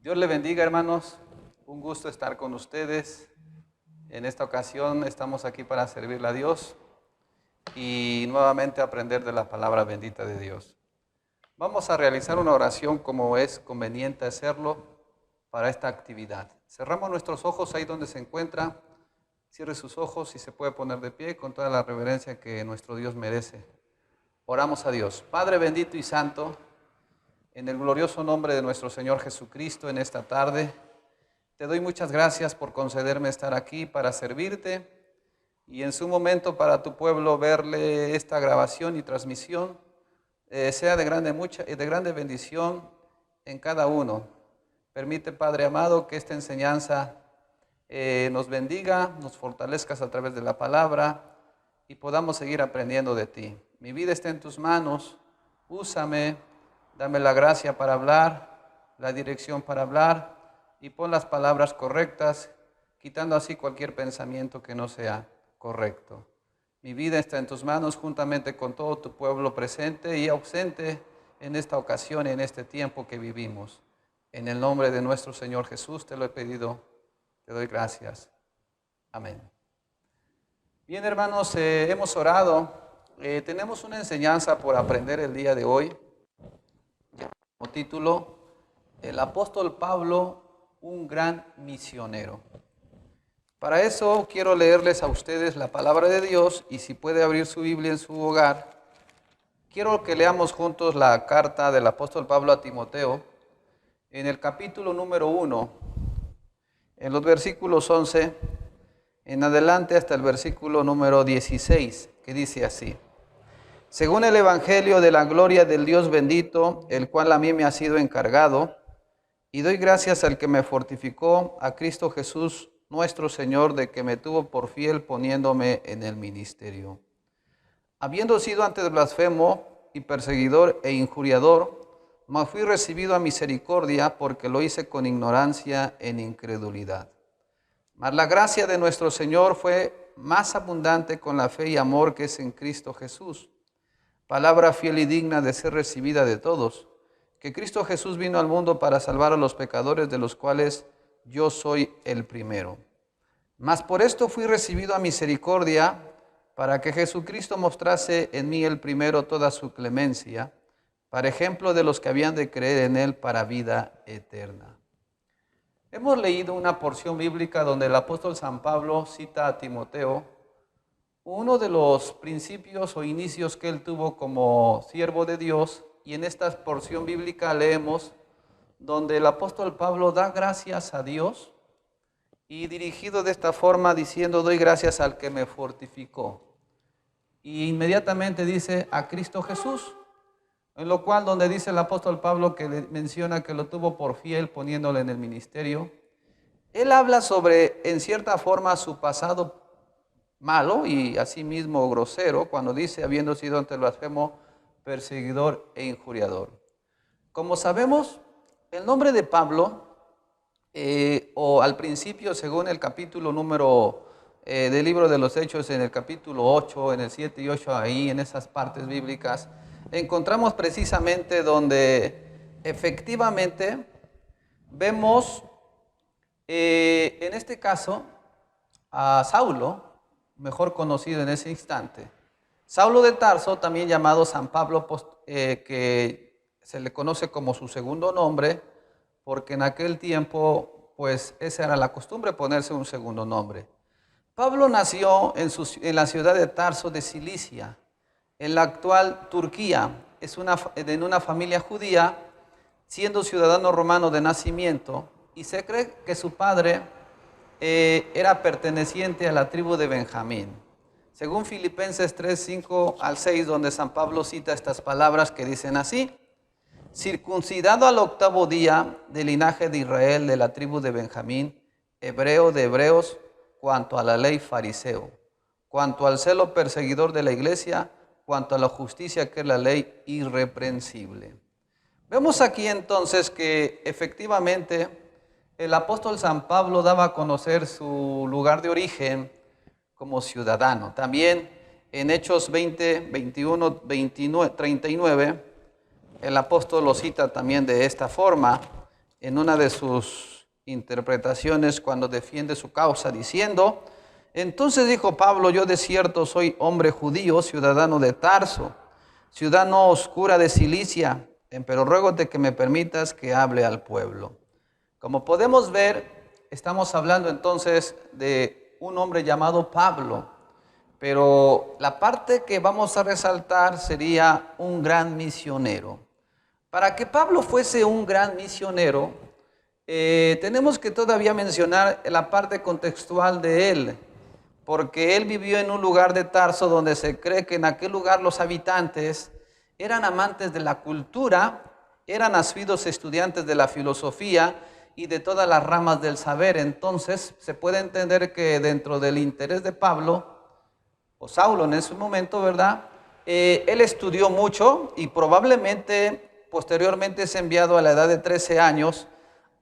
Dios le bendiga, hermanos. Un gusto estar con ustedes. En esta ocasión estamos aquí para servirle a Dios y nuevamente aprender de la palabra bendita de Dios. Vamos a realizar una oración como es conveniente hacerlo para esta actividad. Cerramos nuestros ojos ahí donde se encuentra. Cierre sus ojos y se puede poner de pie con toda la reverencia que nuestro Dios merece. Oramos a Dios. Padre bendito y santo, en el glorioso nombre de nuestro Señor Jesucristo en esta tarde, te doy muchas gracias por concederme estar aquí para servirte y en su momento para tu pueblo verle esta grabación y transmisión sea de grande bendición en cada uno. Permite, Padre amado, que esta enseñanza nos bendiga, nos fortalezcas a través de la palabra y podamos seguir aprendiendo de ti. Mi vida está en tus manos, úsame, dame la gracia para hablar, la dirección para hablar y pon las palabras correctas, quitando así cualquier pensamiento que no sea correcto. Mi vida está en tus manos juntamente con todo tu pueblo presente y ausente en esta ocasión, en este tiempo que vivimos. En el nombre de nuestro Señor Jesús te lo he pedido, te doy gracias. Amén. Bien, hermanos, hemos orado. Tenemos una enseñanza por aprender el día de hoy. Como título, el apóstol Pablo, un gran misionero. Para eso quiero leerles a ustedes la palabra de Dios y si puede abrir su Biblia en su hogar, quiero que leamos juntos la carta del apóstol Pablo a Timoteo en el capítulo número 1, en los versículos 11 en adelante hasta el versículo número 16, que dice así: según el evangelio de la gloria del Dios bendito, el cual a mí me ha sido encargado, y doy gracias al que me fortificó, a Cristo Jesús nuestro Señor, de que me tuvo por fiel poniéndome en el ministerio. Habiendo sido antes blasfemo y perseguidor e injuriador, mas fui recibido a misericordia porque lo hice con ignorancia en incredulidad. Mas la gracia de nuestro Señor fue más abundante con la fe y amor que es en Cristo Jesús. Palabra fiel y digna de ser recibida de todos, que Cristo Jesús vino al mundo para salvar a los pecadores, de los cuales yo soy el primero. Mas por esto fui recibido a misericordia, para que Jesucristo mostrase en mí el primero toda su clemencia, para ejemplo de los que habían de creer en él para vida eterna. Hemos leído una porción bíblica donde el apóstol San Pablo cita a Timoteo, uno de los principios o inicios que él tuvo como siervo de Dios, y en esta porción bíblica leemos donde el apóstol Pablo da gracias a Dios y dirigido de esta forma diciendo: doy gracias al que me fortificó. Y inmediatamente dice a Cristo Jesús, en lo cual donde dice el apóstol Pablo que le menciona que lo tuvo por fiel poniéndole en el ministerio, él habla sobre en cierta forma su pasado malo y asimismo grosero, cuando dice habiendo sido ante el blasfemo, perseguidor e injuriador. Como sabemos, el nombre de Pablo, o al principio, según el capítulo número del libro de los Hechos, en el capítulo 8, en el 7 y 8, ahí en esas partes bíblicas, encontramos precisamente donde efectivamente vemos, en este caso, a Saulo, mejor conocido en ese instante. Saulo de Tarso, también llamado San Pablo, que se le conoce como su segundo nombre, porque en aquel tiempo, pues esa era la costumbre, ponerse un segundo nombre. Pablo nació en la ciudad de Tarso de Cilicia, en la actual Turquía. Es en una familia judía, siendo ciudadano romano de nacimiento, y se cree que su padre era perteneciente a la tribu de Benjamín. Según Filipenses 3, 5 al 6, donde San Pablo cita estas palabras que dicen así: circuncidado al 8º día del linaje de Israel, de la tribu de Benjamín, hebreo de hebreos, cuanto a la ley fariseo, cuanto al celo perseguidor de la iglesia, cuanto a la justicia que es la ley irreprensible. Vemos aquí entonces que efectivamente el apóstol San Pablo daba a conocer su lugar de origen como ciudadano. También en Hechos 20, 21, 29, 39, el apóstol lo cita también de esta forma. en una de sus interpretaciones cuando defiende su causa diciendo: entonces dijo Pablo, yo de cierto soy hombre judío, ciudadano de Tarso, ciudad no oscura de Cilicia, pero ruégote que me permitas que hable al pueblo. Como podemos ver, estamos hablando entonces de un hombre llamado Pablo, pero la parte que vamos a resaltar sería un gran misionero. Para que Pablo fuese un gran misionero, tenemos que todavía mencionar la parte contextual de él, porque él vivió en un lugar de Tarso donde se cree que en aquel lugar los habitantes eran amantes de la cultura, eran asiduos estudiantes de la filosofía y de todas las ramas del saber. Entonces se puede entender que dentro del interés de Pablo, o Saulo en ese momento, ¿verdad? Él estudió mucho y probablemente posteriormente es enviado a la edad de 13 años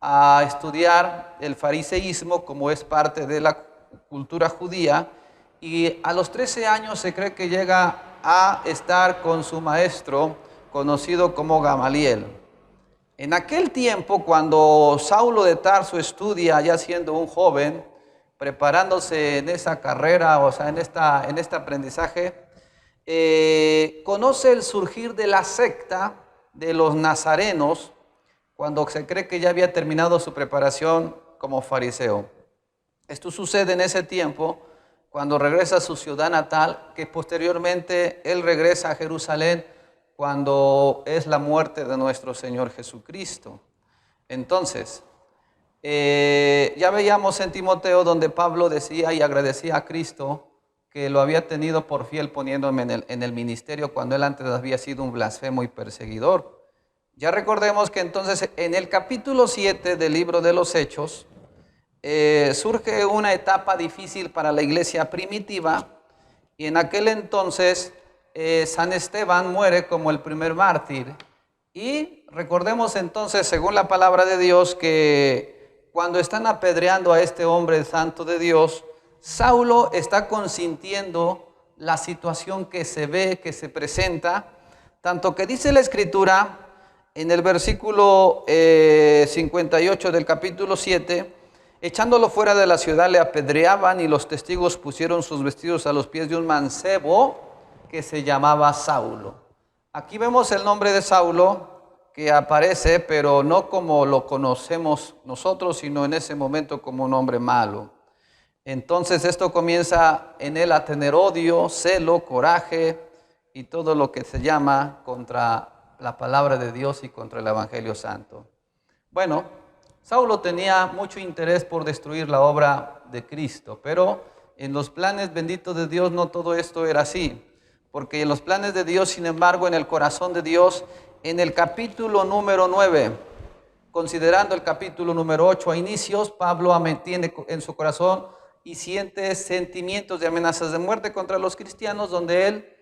a estudiar el fariseísmo, como es parte de la cultura judía, y a los 13 años se cree que llega a estar con su maestro conocido como Gamaliel. En aquel tiempo, cuando Saulo de Tarso estudia ya siendo un joven, preparándose en esa carrera, o sea, en este aprendizaje, conoce el surgir de la secta de los nazarenos, cuando se cree que ya había terminado su preparación como fariseo. Esto sucede en ese tiempo, cuando regresa a su ciudad natal, que posteriormente él regresa a Jerusalén cuando es la muerte de nuestro Señor Jesucristo. Entonces, ya veíamos en Timoteo donde Pablo decía y agradecía a Cristo que lo había tenido por fiel poniéndome en el ministerio cuando él antes había sido un blasfemo y perseguidor. Ya recordemos que entonces en el capítulo 7 del libro de los Hechos surge una etapa difícil para la iglesia primitiva, y en aquel entonces San Esteban muere como el primer mártir. Y recordemos entonces, según la palabra de Dios, que cuando están apedreando a este hombre santo de Dios, Saulo está consintiendo la situación que se ve, que se presenta, tanto que dice la Escritura en el versículo 58 del capítulo 7, echándolo fuera de la ciudad le apedreaban y los testigos pusieron sus vestidos a los pies de un mancebo que se llamaba Saulo. Aquí vemos el nombre de Saulo que aparece, pero no como lo conocemos nosotros, sino en ese momento como un hombre malo. Entonces esto comienza en él a tener odio, celo, coraje y todo lo que se llama contra la palabra de Dios y contra el Evangelio Santo. Bueno, Saulo tenía mucho interés por destruir la obra de Cristo, pero en los planes benditos de Dios no todo esto era así, porque en los planes de Dios, sin embargo, en el corazón de Dios, en el capítulo número 9, considerando el capítulo número 8 a inicios, Pablo tiene en su corazón y siente sentimientos de amenazas de muerte contra los cristianos, donde él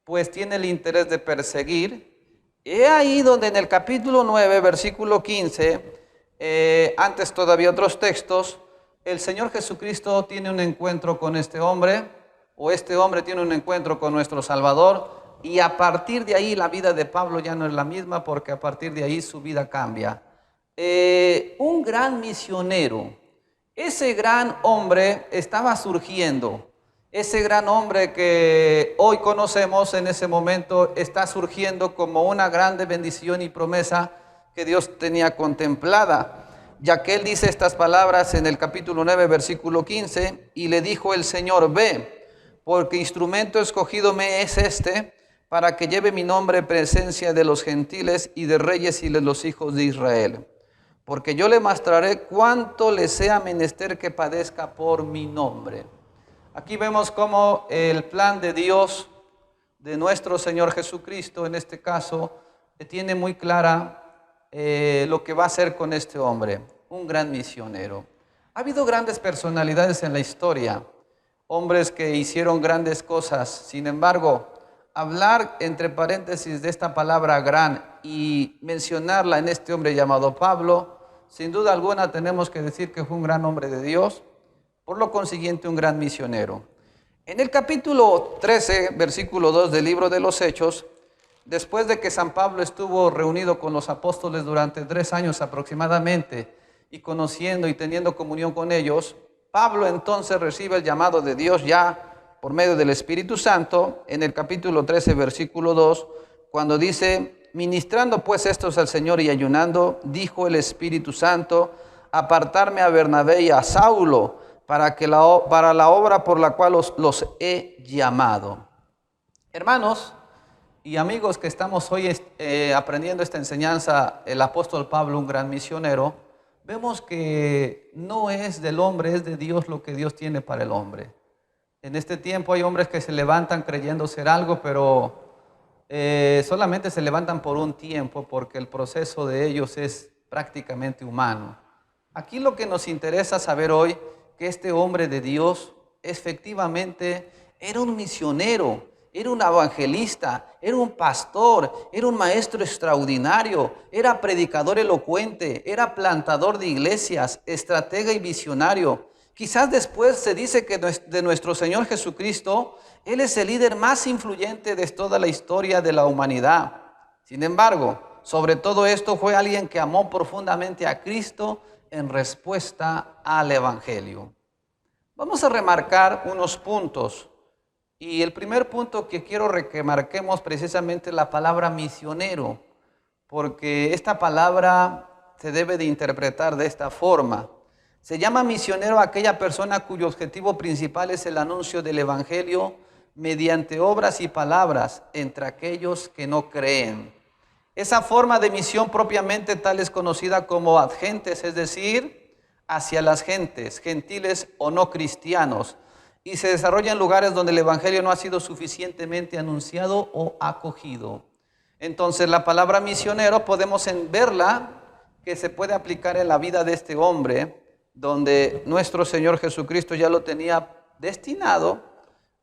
pues tiene el interés de perseguir. He ahí donde en el capítulo 9, versículo 15, antes todavía otros textos, el Señor Jesucristo tiene un encuentro con este hombre, o este hombre tiene un encuentro con nuestro Salvador, y a partir de ahí la vida de Pablo ya no es la misma, porque a partir de ahí su vida cambia. Un gran misionero, ese gran hombre estaba surgiendo. Ese gran hombre que hoy conocemos en ese momento está surgiendo como una grande bendición y promesa que Dios tenía contemplada, ya que él dice estas palabras en el capítulo 9, versículo 15, y le dijo el Señor: ve, porque instrumento escogido me es este, para que lleve mi nombre en presencia de los gentiles y de reyes y de los hijos de Israel, porque yo le mostraré cuánto le sea menester que padezca por mi nombre. Aquí vemos cómo el plan de Dios, de nuestro Señor Jesucristo, en este caso, tiene muy clara lo que va a hacer con este hombre, un gran misionero. Ha habido grandes personalidades en la historia, hombres que hicieron grandes cosas. Sin embargo, hablar entre paréntesis de esta palabra gran y mencionarla en este hombre llamado Pablo, sin duda alguna tenemos que decir que fue un gran hombre de Dios, por lo consiguiente un gran misionero. En el capítulo 13, versículo 2 del libro de los Hechos, después de que San Pablo estuvo reunido con los apóstoles durante 3 años aproximadamente y conociendo y teniendo comunión con ellos, Pablo entonces recibe el llamado de Dios ya por medio del Espíritu Santo en el capítulo 13, versículo 2, cuando dice: ministrando pues estos al Señor y ayunando, dijo el Espíritu Santo: apartarme a Bernabé y a Saulo para la obra por la cual los he llamado. Hermanos y amigos que estamos hoy aprendiendo esta enseñanza, el apóstol Pablo, un gran misionero, vemos que no es del hombre, es de Dios lo que Dios tiene para el hombre. En este tiempo hay hombres que se levantan creyendo ser algo, pero solamente se levantan por un tiempo porque el proceso de ellos es prácticamente humano. Aquí lo que nos interesa saber hoy, que este hombre de Dios efectivamente era un misionero, era un evangelista, era un pastor, era un maestro extraordinario, era predicador elocuente, era plantador de iglesias, estratega y visionario. Quizás después se dice que de nuestro Señor Jesucristo, Él es el líder más influyente de toda la historia de la humanidad. Sin embargo, sobre todo esto, fue alguien que amó profundamente a Cristo en respuesta al Evangelio. Vamos a remarcar unos puntos. Y el primer punto que quiero que marquemos precisamente es la palabra misionero, porque esta palabra se debe de interpretar de esta forma. Se llama misionero a aquella persona cuyo objetivo principal es el anuncio del Evangelio mediante obras y palabras entre aquellos que no creen. Esa forma de misión propiamente tal es conocida como ad gentes, es decir, hacia las gentes, gentiles o no cristianos, y se desarrolla en lugares donde el Evangelio no ha sido suficientemente anunciado o acogido. Entonces la palabra misionero podemos verla que se puede aplicar en la vida de este hombre, donde nuestro Señor Jesucristo ya lo tenía destinado.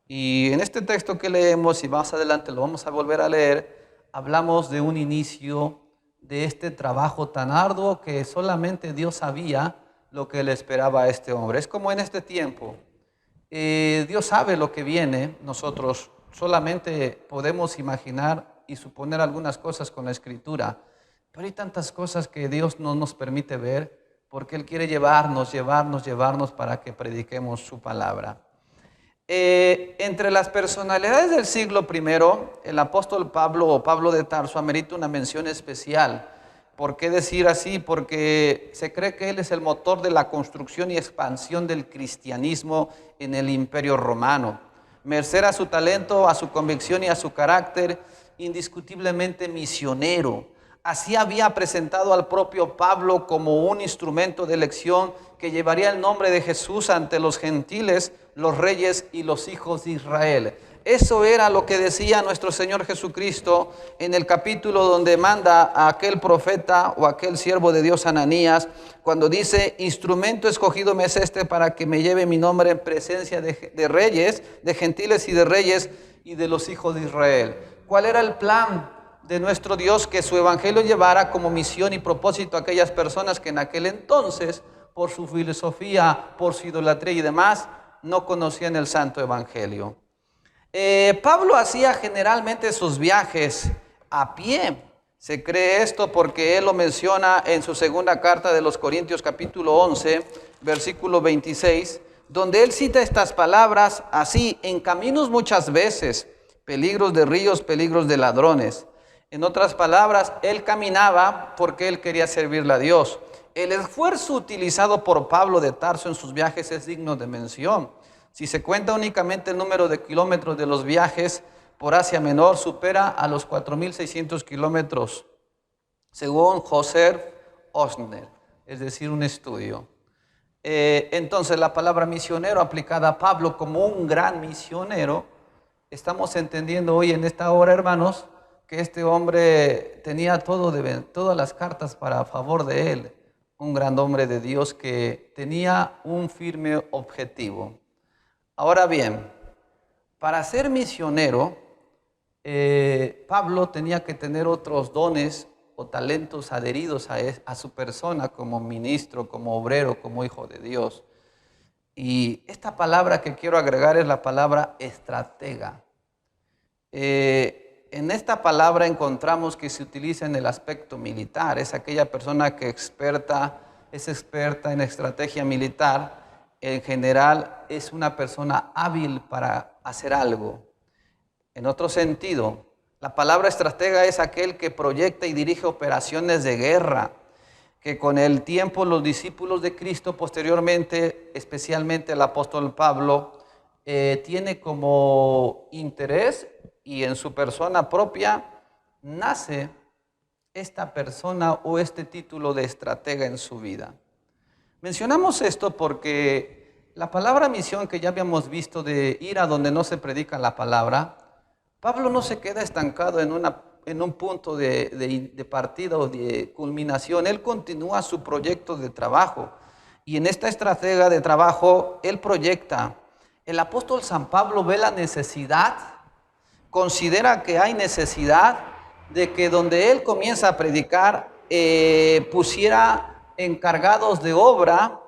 Y en este texto que leemos, y más adelante lo vamos a volver a leer, hablamos de un inicio de este trabajo tan arduo que solamente Dios sabía lo que le esperaba a este hombre. Es como en este tiempo. Dios sabe lo que viene, nosotros solamente podemos imaginar y suponer algunas cosas con la Escritura, pero hay tantas cosas que Dios no nos permite ver porque Él quiere llevarnos para que prediquemos su palabra. Entre las personalidades del siglo I, el apóstol Pablo o Pablo de Tarso amerita una mención especial. ¿Por qué decir así? Porque se cree que él es el motor de la construcción y expansión del cristianismo en el Imperio Romano. Merced a su talento, a su convicción y a su carácter, indiscutiblemente misionero. Así había presentado al propio Pablo como un instrumento de elección que llevaría el nombre de Jesús ante los gentiles, los reyes y los hijos de Israel. Eso era lo que decía nuestro Señor Jesucristo en el capítulo donde manda a aquel profeta o aquel siervo de Dios Ananías, cuando dice: instrumento escogido me es este para que me lleve mi nombre en presencia de reyes, de gentiles y de reyes y de los hijos de Israel. ¿Cuál era el plan de nuestro Dios? Que su evangelio llevara como misión y propósito a aquellas personas que en aquel entonces, por su filosofía, por su idolatría y demás, no conocían el santo evangelio. Pablo hacía generalmente sus viajes a pie. Se cree esto porque él lo menciona en su segunda carta de los Corintios capítulo 11, versículo 26, donde él cita estas palabras así: en caminos muchas veces, peligros de ríos, peligros de ladrones. En otras palabras, él caminaba porque él quería servirle a Dios. El esfuerzo utilizado por Pablo de Tarso en sus viajes es digno de mención. Si se cuenta únicamente el número de kilómetros de los viajes por Asia Menor, supera a los 4.600 kilómetros, según José Osner, es decir, un estudio. Entonces, la palabra misionero aplicada a Pablo como un gran misionero, estamos entendiendo hoy en esta hora, hermanos, que este hombre tenía todas las cartas a favor de él. Un gran hombre de Dios que tenía un firme objetivo. Ahora bien, para ser misionero, Pablo tenía que tener otros dones o talentos adheridos a su persona como ministro, como obrero, como hijo de Dios. Y esta palabra que quiero agregar es la palabra estratega. en esta palabra encontramos que se utiliza en el aspecto militar. Es aquella persona que es experta en estrategia militar. En general es una persona hábil para hacer algo. En otro sentido, la palabra estratega es aquel que proyecta y dirige operaciones de guerra, que con el tiempo los discípulos de Cristo, posteriormente, especialmente el apóstol Pablo, tiene como interés, y en su persona propia nace esta persona o este título de estratega en su vida. Mencionamos esto porque la palabra misión, que ya habíamos visto, de ir a donde no se predica la palabra, Pablo no se queda estancado en un punto de partida o de culminación. Él continúa su proyecto de trabajo, y en esta estratega de trabajo él proyecta. El apóstol San Pablo ve la necesidad, considera que hay necesidad de que donde él comienza a predicar pusiera encargados de obra,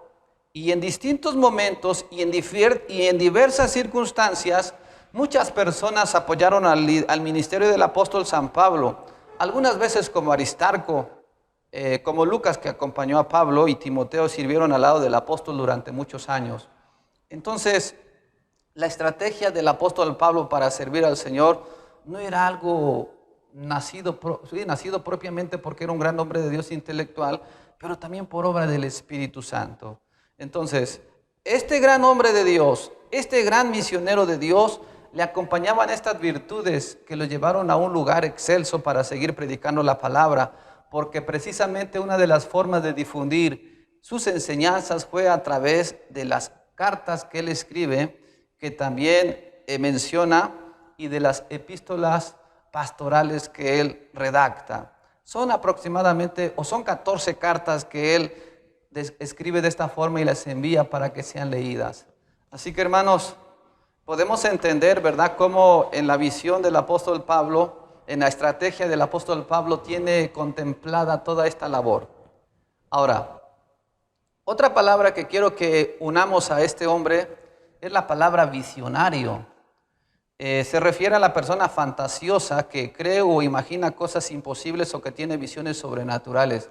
y en distintos momentos y en diversas circunstancias muchas personas apoyaron al ministerio del apóstol San Pablo, algunas veces como Aristarco, como Lucas, que acompañó a Pablo, y Timoteo sirvieron al lado del apóstol durante muchos años. Entonces, la estrategia del apóstol Pablo para servir al Señor no era algo nacido propiamente porque era un gran hombre de Dios intelectual, pero también por obra del Espíritu Santo. Entonces, este gran hombre de Dios, este gran misionero de Dios, le acompañaban estas virtudes que lo llevaron a un lugar excelso para seguir predicando la palabra, porque precisamente una de las formas de difundir sus enseñanzas fue a través de las cartas que él escribe, que también menciona, y de las epístolas pastorales que él redacta. Son aproximadamente, o son 14 cartas que él escribe de esta forma y las envía para que sean leídas. Así que, hermanos, podemos entender, ¿verdad?, cómo en la visión del apóstol Pablo, en la estrategia del apóstol Pablo, tiene contemplada toda esta labor. Ahora, otra palabra que quiero que unamos a este hombre es la palabra visionario. Se refiere a la persona fantasiosa que cree o imagina cosas imposibles o que tiene visiones sobrenaturales.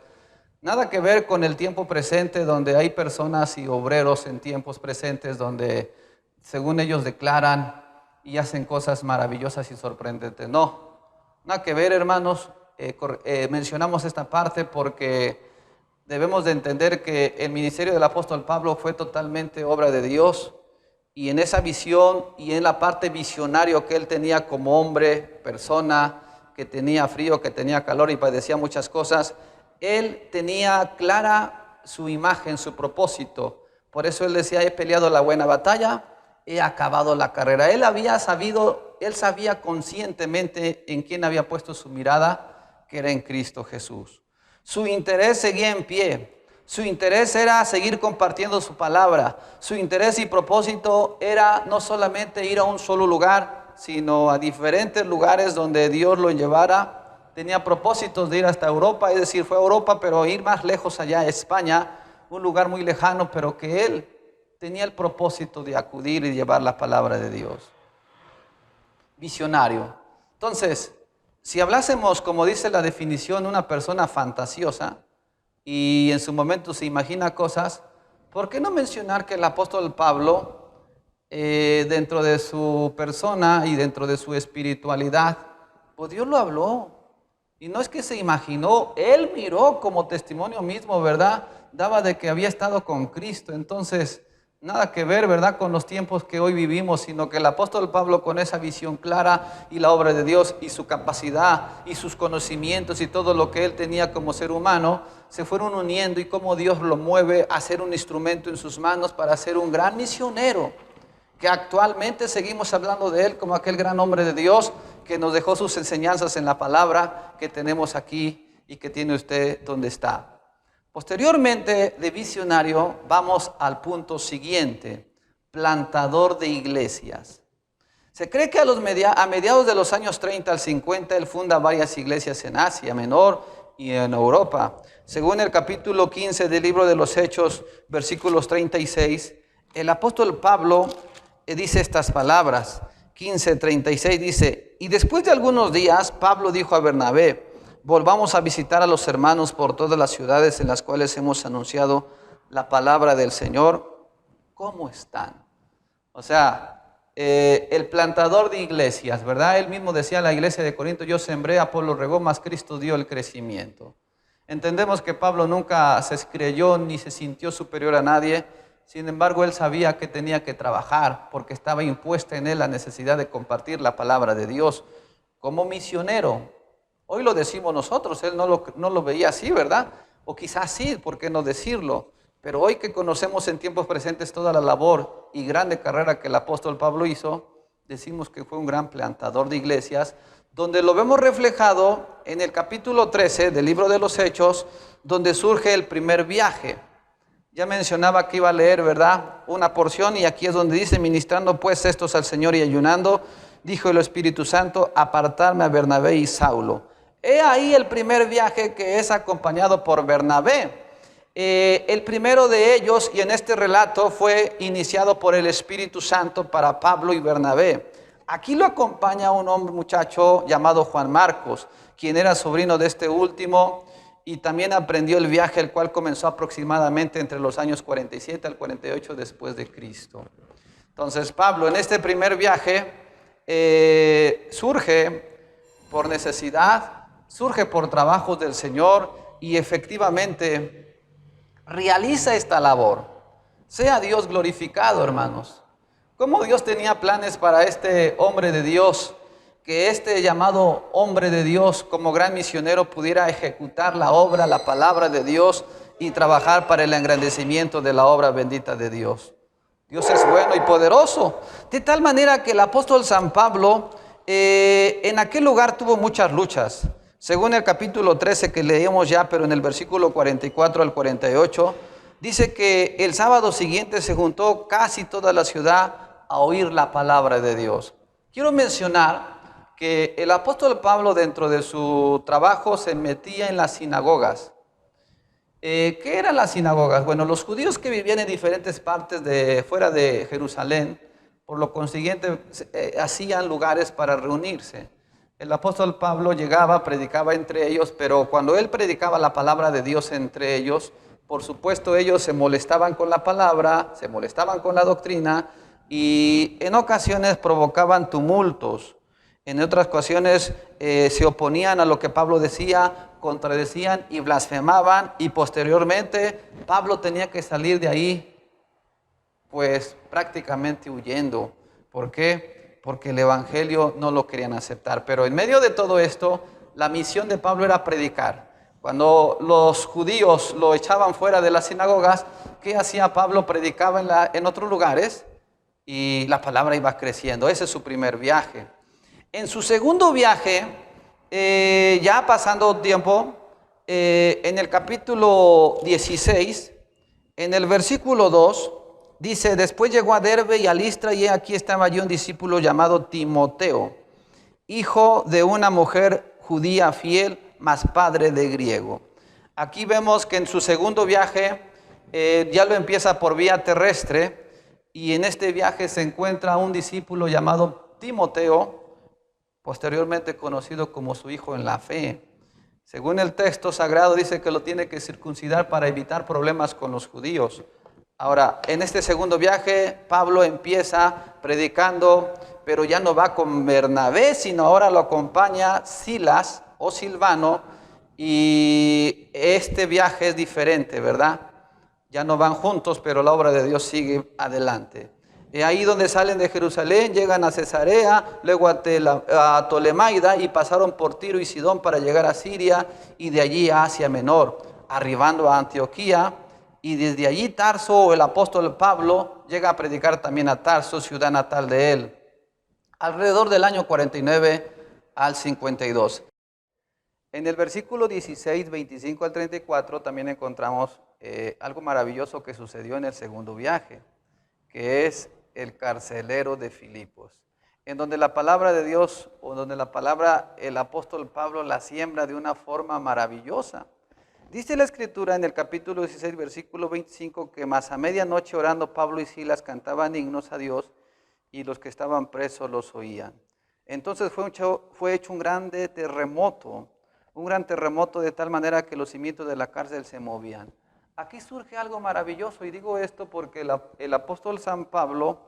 Nada que ver con el tiempo presente, donde hay personas y obreros en tiempos presentes donde, según ellos, declaran y hacen cosas maravillosas y sorprendentes. No, nada que ver, hermanos. Mencionamos esta parte porque debemos de entender que el ministerio del apóstol Pablo fue totalmente obra de Dios, y en esa visión y en la parte visionario que él tenía como hombre, persona, que tenía frío, que tenía calor y padecía muchas cosas, él tenía clara su imagen, su propósito. Por eso él decía: he peleado la buena batalla, he acabado la carrera. Él sabía conscientemente en quién había puesto su mirada, que era en Cristo Jesús. Su interés seguía en pie. Su interés era seguir compartiendo su palabra. Su interés y propósito era no solamente ir a un solo lugar, sino a diferentes lugares donde Dios lo llevara. Tenía propósitos de ir hasta Europa, es decir, fue a Europa, pero ir más lejos allá, a España, un lugar muy lejano, pero que él tenía el propósito de acudir y llevar la palabra de Dios. Visionario. Entonces, si hablásemos, como dice la definición, una persona fantasiosa y en su momento se imagina cosas, ¿por qué no mencionar que el apóstol Pablo, dentro de su persona y dentro de su espiritualidad, pues Dios lo habló? Y no es que se imaginó, él miró como testimonio mismo, ¿verdad? Daba de que había estado con Cristo. Entonces, nada que ver, ¿verdad?, con los tiempos que hoy vivimos, sino que el apóstol Pablo, con esa visión clara y la obra de Dios y su capacidad y sus conocimientos y todo lo que él tenía como ser humano, se fueron uniendo, y cómo Dios lo mueve a ser un instrumento en sus manos para ser un gran misionero, que actualmente seguimos hablando de él como aquel gran hombre de Dios que nos dejó sus enseñanzas en la palabra que tenemos aquí y que tiene usted donde está. Posteriormente, de visionario, vamos al punto siguiente: plantador de iglesias. Se cree que a mediados de los años 30 al 50, él funda varias iglesias en Asia Menor y en Europa. Según el capítulo 15 del libro de los Hechos, versículos 36, el apóstol Pablo dice estas palabras: 15:36 dice: y después de algunos días, Pablo dijo a Bernabé: volvamos a visitar a los hermanos por todas las ciudades en las cuales hemos anunciado la palabra del Señor. ¿Cómo están? O sea, el plantador de iglesias, ¿verdad? Él mismo decía a la iglesia de Corinto: yo sembré, Apolo regó, mas Cristo dio el crecimiento. Entendemos que Pablo nunca se creyó ni se sintió superior a nadie. Sin embargo, él sabía que tenía que trabajar porque estaba impuesta en él la necesidad de compartir la palabra de Dios como misionero. Hoy lo decimos nosotros, él no lo veía así, ¿verdad? O quizás sí, ¿por qué no decirlo? Pero hoy que conocemos en tiempos presentes toda la labor y grande carrera que el apóstol Pablo hizo, decimos que fue un gran plantador de iglesias, donde lo vemos reflejado en el capítulo 13 del libro de los Hechos, donde surge el primer viaje. Ya mencionaba que iba a leer, ¿verdad?, una porción, y aquí es donde dice: ministrando pues estos al Señor y ayunando, dijo el Espíritu Santo: apartarme a Bernabé y Saulo. He ahí el primer viaje que es acompañado por Bernabé. El primero de ellos, y en este relato fue iniciado por el Espíritu Santo para Pablo y Bernabé. Aquí lo acompaña un hombre, muchacho llamado Juan Marcos, quien era sobrino de este último, y también aprendió el viaje, el cual comenzó aproximadamente entre los años 47 al 48 después de Cristo. Entonces Pablo en este primer viaje surge por necesidad, surge por trabajos del Señor, y efectivamente realiza esta labor. Sea Dios glorificado, hermanos. Cómo Dios tenía planes para este hombre de Dios, que este llamado hombre de Dios como gran misionero pudiera ejecutar la obra, la palabra de Dios, y trabajar para el engrandecimiento de la obra bendita de Dios. Dios es bueno y poderoso, de tal manera que el apóstol San Pablo en aquel lugar tuvo muchas luchas. Según el capítulo 13 que leímos ya, pero en el versículo 44 al 48, dice que el sábado siguiente se juntó casi toda la ciudad a oír la palabra de Dios. Quiero mencionar que el apóstol Pablo, dentro de su trabajo, se metía en las sinagogas. ¿Qué eran las sinagogas? Bueno, los judíos que vivían en diferentes partes de fuera de Jerusalén, por lo consiguiente, hacían lugares para reunirse. El apóstol Pablo llegaba, predicaba entre ellos, pero cuando él predicaba la palabra de Dios entre ellos, por supuesto ellos se molestaban con la palabra, se molestaban con la doctrina, y en ocasiones provocaban tumultos. En otras ocasiones se oponían a lo que Pablo decía, contradecían y blasfemaban, y posteriormente Pablo tenía que salir de ahí pues prácticamente huyendo. ¿Por qué? Porque el evangelio no lo querían aceptar. Pero en medio de todo esto, la misión de Pablo era predicar. Cuando los judíos lo echaban fuera de las sinagogas, ¿qué hacía Pablo? Predicaba en otros lugares y la palabra iba creciendo. Ese es su primer viaje. En su segundo viaje, ya pasando tiempo, en el capítulo 16, en el versículo 2, dice: después llegó a Derbe y a Listra, y aquí estaba allí un discípulo llamado Timoteo, hijo de una mujer judía fiel, mas padre de griego. Aquí vemos que en su segundo viaje ya lo empieza por vía terrestre, y en este viaje se encuentra un discípulo llamado Timoteo, posteriormente conocido como su hijo en la fe. Según el texto sagrado, dice que lo tiene que circuncidar para evitar problemas con los judíos. Ahora, en este segundo viaje, Pablo empieza predicando, pero ya no va con Bernabé, sino ahora lo acompaña Silas o Silvano, y este viaje es diferente, ¿verdad? Ya no van juntos, pero la obra de Dios sigue adelante. Ahí donde salen de Jerusalén, llegan a Cesarea, luego a Tolemaida, y pasaron por Tiro y Sidón para llegar a Siria, y de allí a Asia Menor, arribando a Antioquía, y desde allí Tarso, el apóstol Pablo, llega a predicar también a Tarso, ciudad natal de él, alrededor del año 49 al 52. En el versículo 16, 25 al 34 también encontramos algo maravilloso que sucedió en el segundo viaje, que es el carcelero de Filipos, en donde la palabra de Dios, o donde la palabra, el apóstol Pablo la siembra de una forma maravillosa. Dice la Escritura en el capítulo 16, versículo 25, que más a medianoche orando Pablo y Silas cantaban himnos a Dios, y los que estaban presos los oían. Entonces fue hecho un gran terremoto de tal manera que los cimientos de la cárcel se movían. Aquí surge algo maravilloso, y digo esto porque el apóstol San Pablo,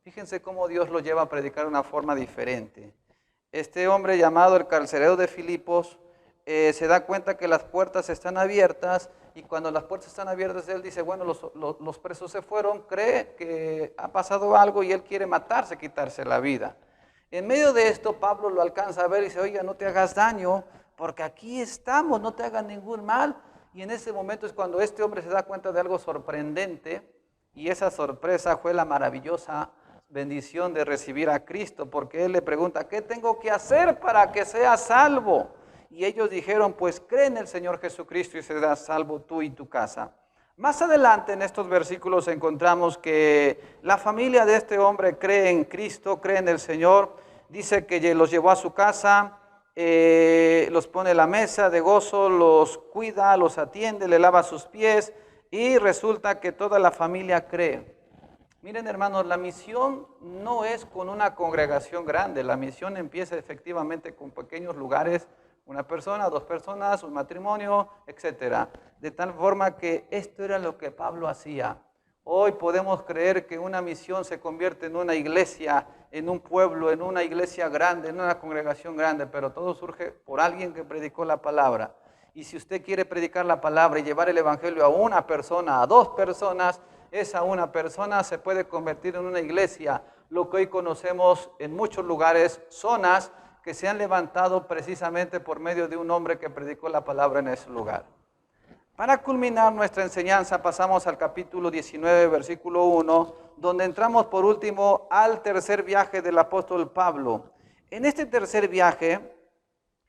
fíjense cómo Dios lo lleva a predicar de una forma diferente. Este hombre llamado el carcelero de Filipos se da cuenta que las puertas están abiertas, y cuando las puertas están abiertas él dice, bueno, los presos se fueron, cree que ha pasado algo y él quiere matarse, quitarse la vida. En medio de esto Pablo lo alcanza a ver y dice, oiga, no te hagas daño, porque aquí estamos, no te hagan ningún mal. Y en ese momento es cuando este hombre se da cuenta de algo sorprendente, y esa sorpresa fue la maravillosa bendición de recibir a Cristo, porque él le pregunta, ¿qué tengo que hacer para que sea salvo? Y ellos dijeron, pues cree en el Señor Jesucristo y serás salvo tú y tu casa. Más adelante en estos versículos encontramos que la familia de este hombre cree en Cristo, cree en el Señor. Dice que los llevó a su casa, los pone a la mesa de gozo, los cuida, los atiende, le lava sus pies, y resulta que toda la familia cree. Miren, hermanos, la misión no es con una congregación grande, la misión empieza efectivamente con pequeños lugares, una persona, dos personas, un matrimonio, etc. De tal forma que esto era lo que Pablo hacía. Hoy podemos creer que una misión se convierte en una iglesia, en un pueblo, en una iglesia grande, en una congregación grande, pero todo surge por alguien que predicó la palabra. Y si usted quiere predicar la palabra y llevar el evangelio a una persona, a dos personas, esa una persona se puede convertir en una iglesia, lo que hoy conocemos en muchos lugares, zonas que se han levantado precisamente por medio de un hombre que predicó la palabra en ese lugar. Para culminar nuestra enseñanza pasamos al capítulo 19, versículo 1, donde entramos por último al tercer viaje del apóstol Pablo. En este tercer viaje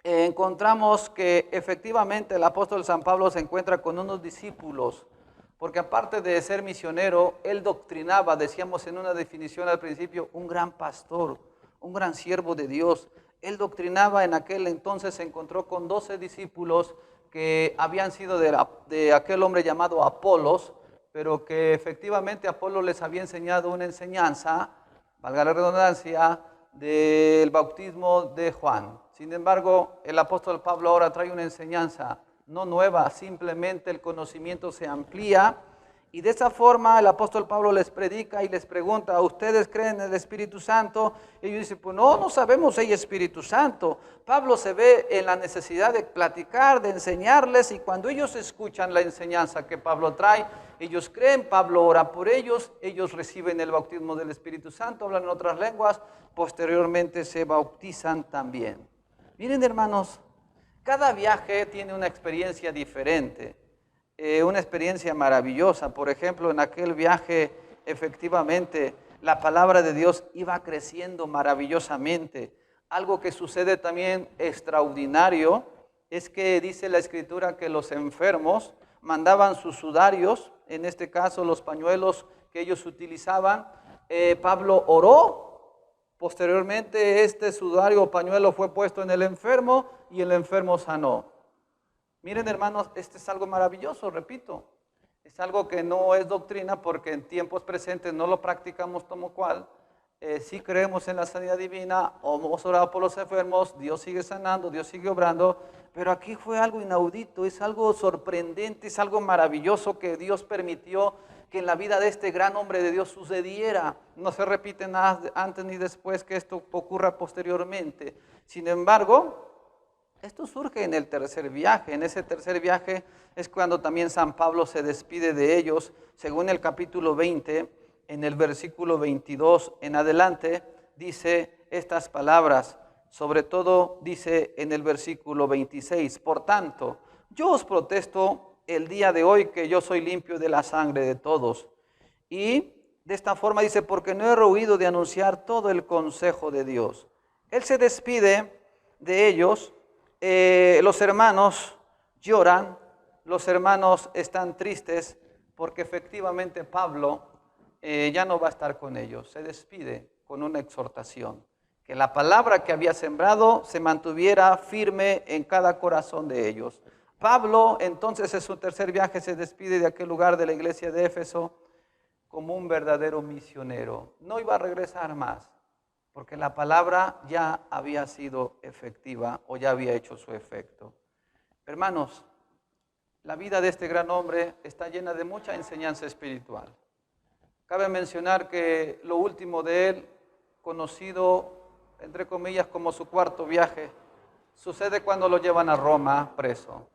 encontramos que efectivamente el apóstol San Pablo se encuentra con unos discípulos, porque aparte de ser misionero, él doctrinaba, decíamos en una definición al principio, un gran pastor, un gran siervo de Dios. Él doctrinaba. En aquel entonces se encontró con 12 discípulos que habían sido de aquel hombre llamado Apolos, pero que efectivamente Apolos les había enseñado una enseñanza, valga la redundancia, del bautismo de Juan. Sin embargo, el apóstol Pablo ahora trae una enseñanza no nueva, simplemente el conocimiento se amplía, y de esa forma el apóstol Pablo les predica y les pregunta, ¿ustedes creen en el Espíritu Santo? Y ellos dicen, pues no sabemos si hay Espíritu Santo. Pablo se ve en la necesidad de platicar, de enseñarles, y cuando ellos escuchan la enseñanza que Pablo trae, ellos creen, Pablo ora por ellos reciben el bautismo del Espíritu Santo, hablan en otras lenguas, posteriormente se bautizan también. Miren, hermanos, cada viaje tiene una experiencia diferente. Una experiencia maravillosa. Por ejemplo, en aquel viaje efectivamente la palabra de Dios iba creciendo maravillosamente. Algo que sucede también extraordinario es que dice la Escritura que los enfermos mandaban sus sudarios, en este caso los pañuelos que ellos utilizaban. Pablo oró, posteriormente este sudario o pañuelo fue puesto en el enfermo y el enfermo sanó. Miren, hermanos, este es algo maravilloso, repito. Es algo que no es doctrina porque en tiempos presentes no lo practicamos como cual. Sí creemos en la sanidad divina, hemos orado por los enfermos, Dios sigue sanando, Dios sigue obrando, pero aquí fue algo inaudito, es algo sorprendente, es algo maravilloso que Dios permitió que en la vida de este gran hombre de Dios sucediera. No se repite nada antes ni después que esto ocurra posteriormente. Sin embargo, esto surge en el tercer viaje. En ese tercer viaje es cuando también San Pablo se despide de ellos. Según el capítulo 20, en el versículo 22 en adelante, dice estas palabras. Sobre todo dice en el versículo 26, por tanto, yo os protesto el día de hoy que yo soy limpio de la sangre de todos. Y de esta forma dice, porque no he rehuido de anunciar todo el consejo de Dios. Él se despide de ellos. Los hermanos lloran, los hermanos están tristes porque efectivamente Pablo ya no va a estar con ellos. Se despide con una exhortación, que la palabra que había sembrado se mantuviera firme en cada corazón de ellos. Pablo entonces en su tercer viaje se despide de aquel lugar de la iglesia de Éfeso como un verdadero misionero. No iba a regresar más, porque la palabra ya había sido efectiva o ya había hecho su efecto. Hermanos, la vida de este gran hombre está llena de mucha enseñanza espiritual. Cabe mencionar que lo último de él, conocido entre comillas como su cuarto viaje, sucede cuando lo llevan a Roma preso.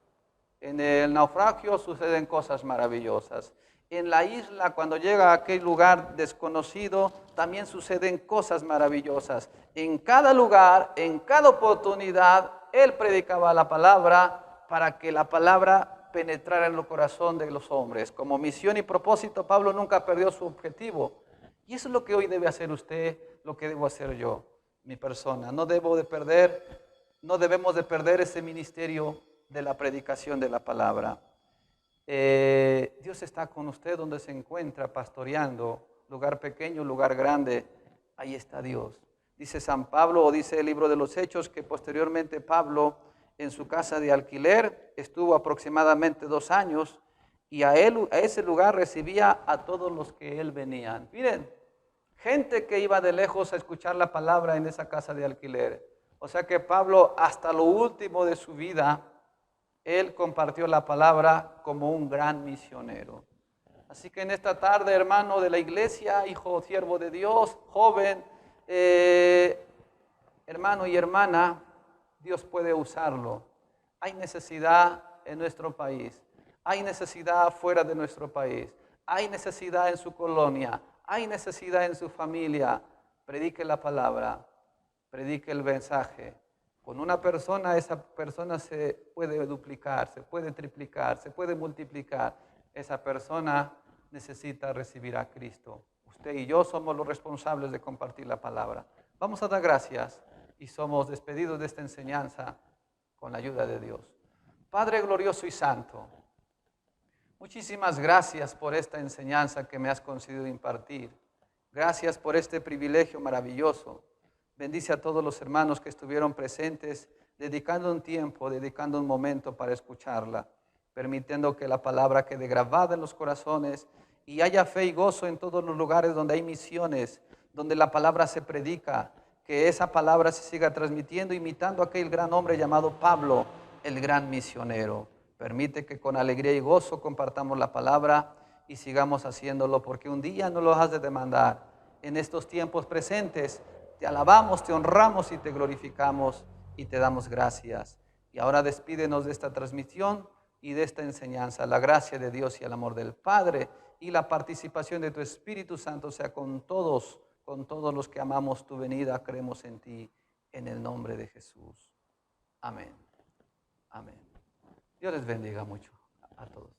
En el naufragio suceden cosas maravillosas. En la isla, cuando llega a aquel lugar desconocido, también suceden cosas maravillosas. En cada lugar, en cada oportunidad, él predicaba la palabra para que la palabra penetrara en el corazón de los hombres. Como misión y propósito, Pablo nunca perdió su objetivo. Y eso es lo que hoy debe hacer usted, lo que debo hacer yo, mi persona. No debemos de perder ese ministerio de la predicación de la palabra. Dios está con usted donde se encuentra pastoreando, lugar pequeño, lugar grande, ahí está Dios. Dice San Pablo, o dice el libro de los Hechos, que posteriormente Pablo en su casa de alquiler estuvo aproximadamente 2 años y a ese lugar recibía a todos los que él venían. Miren, gente que iba de lejos a escuchar la palabra en esa casa de alquiler. O sea que Pablo, hasta lo último de su vida, él compartió la palabra como un gran misionero. Así que en esta tarde, hermano de la iglesia, hijo, siervo de Dios, joven, hermano y hermana, Dios puede usarlo. Hay necesidad en nuestro país, hay necesidad fuera de nuestro país, hay necesidad en su colonia, hay necesidad en su familia. Predique la palabra, predique el mensaje. Con una persona, esa persona se puede duplicar, se puede triplicar, se puede multiplicar. Esa persona necesita recibir a Cristo. Usted y yo somos los responsables de compartir la palabra. Vamos a dar gracias y somos despedidos de esta enseñanza con la ayuda de Dios. Padre glorioso y santo, muchísimas gracias por esta enseñanza que me has concedido impartir. Gracias por este privilegio maravilloso. Bendice a todos los hermanos que estuvieron presentes, dedicando un tiempo, dedicando un momento para escucharla, permitiendo que la palabra quede grabada en los corazones y haya fe y gozo en todos los lugares donde hay misiones, donde la palabra se predica, que esa palabra se siga transmitiendo, imitando a aquel gran hombre llamado Pablo, el gran misionero. Permite que con alegría y gozo compartamos la palabra y sigamos haciéndolo, porque un día nos lo has de demandar. En estos tiempos presentes, te alabamos, te honramos y te glorificamos y te damos gracias. Y ahora despídenos de esta transmisión y de esta enseñanza. La gracia de Dios y el amor del Padre y la participación de tu Espíritu Santo sea con todos los que amamos tu venida, creemos en ti, en el nombre de Jesús. Amén. Amén. Dios les bendiga mucho a todos.